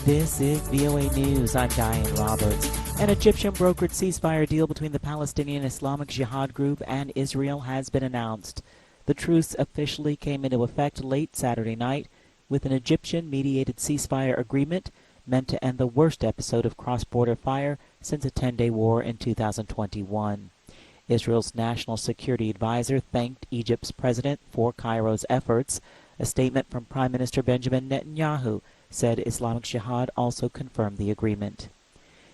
This is VOA News. I'm Diane Roberts. An Egyptian-brokered ceasefire deal between the Palestinian Islamic Jihad group and Israel has been announced. The truce officially came into effect late Saturday night with an Egyptian-mediated ceasefire agreement meant to end the worst episode of cross-border fire since a 10-day war in 2021. Israel's national security advisor thanked Egypt's president for Cairo's efforts. A statement from Prime Minister Benjamin Netanyahu said Islamic Jihad also confirmed the agreement.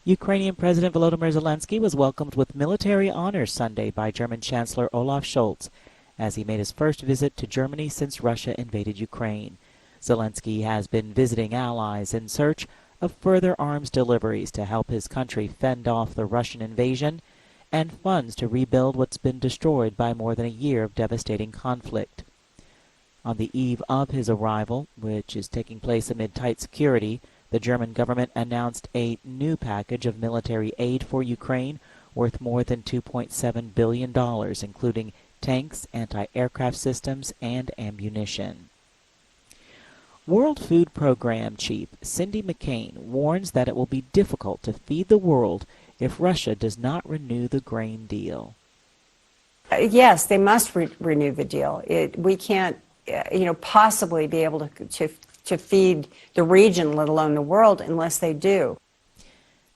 Ukrainian President Volodymyr Zelenskyy was welcomed with military honors Sunday by German Chancellor Olaf Schultz as he made his first visit to Germany since Russia invaded Ukraine. Zelenskyy has been visiting allies in search of further arms deliveries to help his country fend off the Russian invasion and funds to rebuild what's been destroyed by more than a year of devastating conflict. On the eve of his arrival, which is taking place amid tight security, the German government announced a new package of military aid for Ukraine worth more than $2.7 billion, including tanks, anti-aircraft systems, and ammunition. World Food Program Chief Cindy McCain warns that it will be difficult to feed the world if Russia does not renew the grain deal. Yes, they must renew the deal. We can't possibly be able to feed the region, let alone the world, unless they do.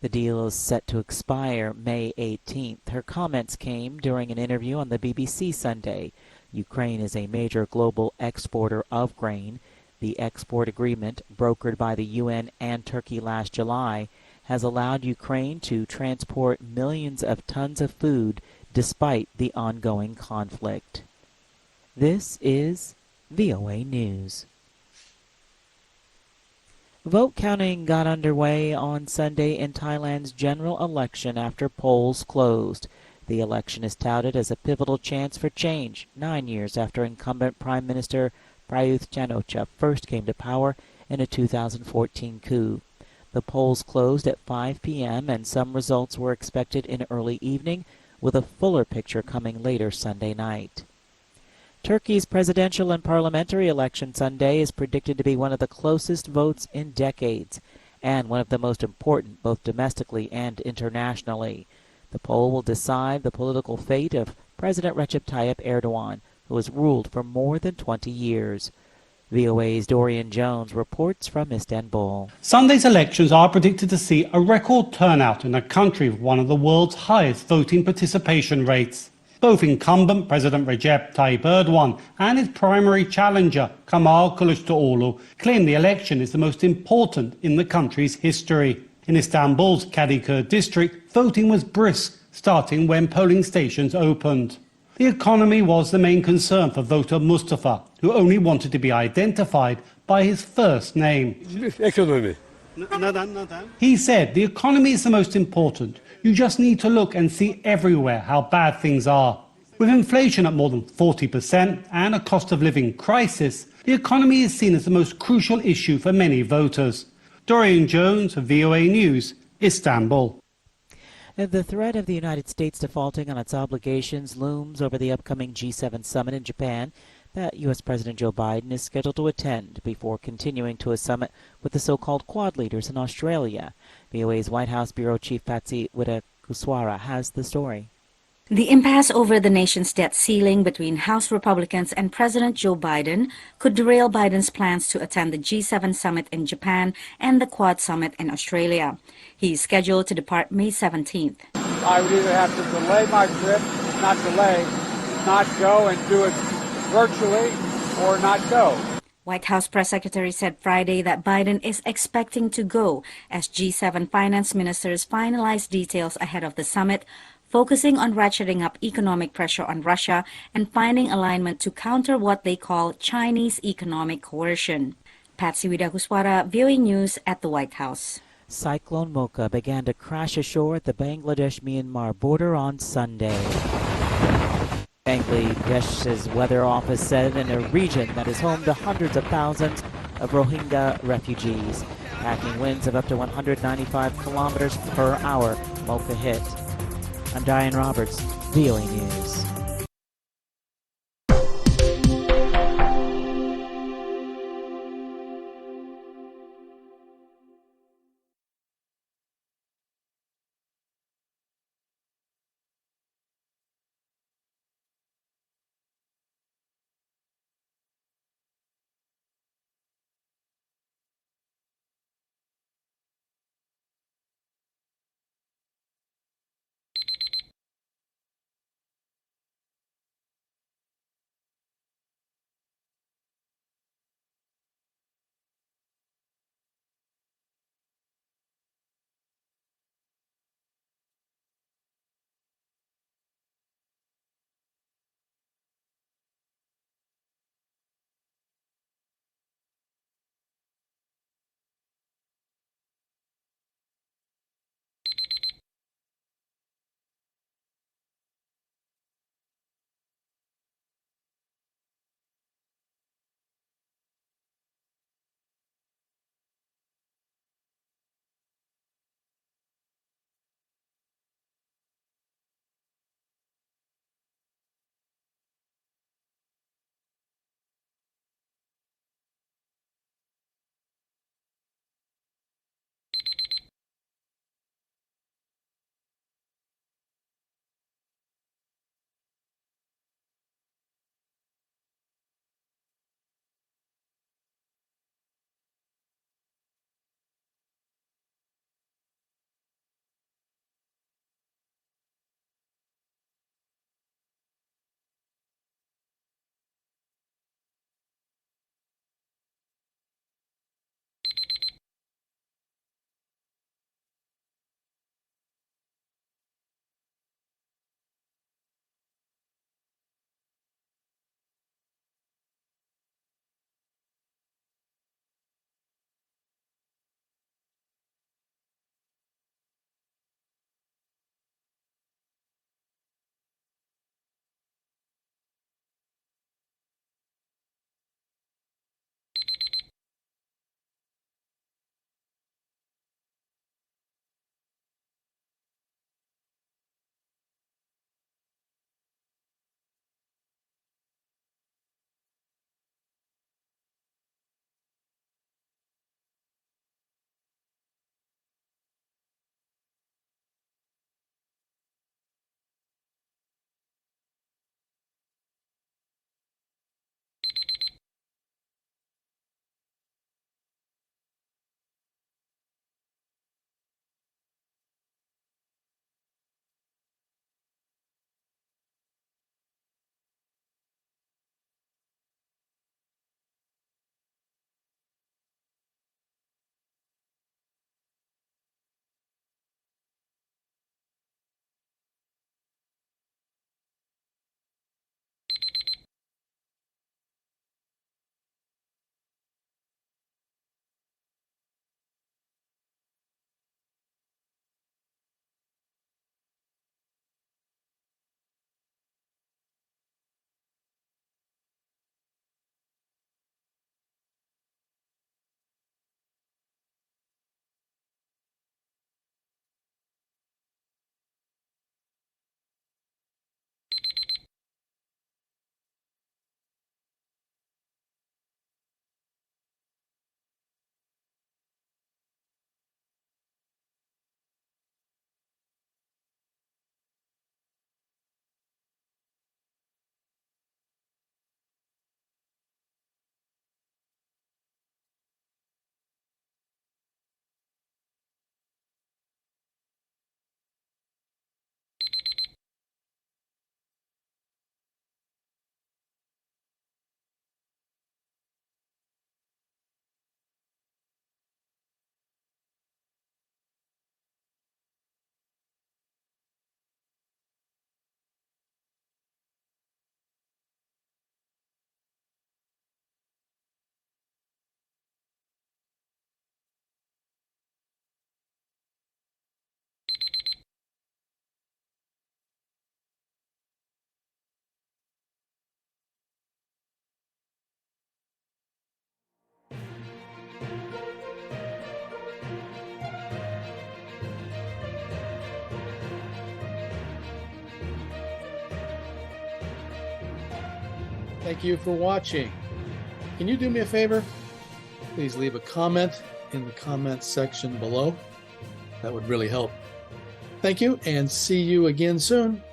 The deal is set to expire May 18th. Her comments came during an interview on the BBC Sunday. Ukraine is a major global exporter of grain. The export agreement, brokered by the UN and Turkey last July, has allowed Ukraine to transport millions of tons of food despite the ongoing conflict. This is VOA News. Vote counting got underway on Sunday in Thailand's general election after polls closed. The election is touted as a pivotal chance for change, 9 years after incumbent Prime Minister Prayuth Chan-o-cha first came to power in a 2014 coup. The polls closed at 5 p.m. and some results were expected in early evening, with a fuller picture coming later Sunday night. Turkey's presidential and parliamentary election Sunday is predicted to be one of the closest votes in decades, and one of the most important both domestically and internationally. The poll will decide the political fate of President Recep Tayyip Erdogan, who has ruled for more than 20 years. VOA's Dorian Jones reports from Istanbul. Sunday's elections are predicted to see a record turnout in a country with one of the world's highest voting participation rates. Both incumbent President Recep Tayyip Erdogan and his primary challenger, Kemal Kılıçdaroğlu, claim the election is the most important in the country's history. In Istanbul's Kadıköy district, voting was brisk, starting when polling stations opened. The economy was the main concern for voter Mustafa, who only wanted to be identified by his first name. Economy. He said the economy is the most important. You just need to look and see everywhere how bad things are. With inflation at more than 40% and a cost of living crisis, the economy is seen as the most crucial issue for many voters. Dorian Jones, VOA News, Istanbul. The threat of the United States defaulting on its obligations looms over the upcoming G7 summit in Japan that U.S. President Joe Biden is scheduled to attend before continuing to a summit with the so-called Quad leaders in Australia. VOA's White House Bureau Chief Patsy Widakuswara has the story. The impasse over the nation's debt ceiling between House Republicans and President Joe Biden could derail Biden's plans to attend the G7 summit in Japan and the Quad summit in Australia. He is scheduled to depart May 17th. I would either have to delay my trip, not go and do it virtually, or not go. White House press secretary said Friday that Biden is expecting to go as G7 finance ministers finalize details ahead of the summit, focusing on ratcheting up economic pressure on Russia and finding alignment to counter what they call Chinese economic coercion. Patsy Widakuswara, VOA News at the White House. Cyclone Mocha began to crash ashore at the Bangladesh-Myanmar border on Sunday. Bangladesh's weather office said in a region that is home to hundreds of thousands of Rohingya refugees. Packing winds of up to 195 kilometers per hour Mocha hit. I'm Diane Roberts, VOA News. Thank you for watching. Can you do me a favor? Please leave a comment in the comments section below. That would really help. Thank you, and see you again soon.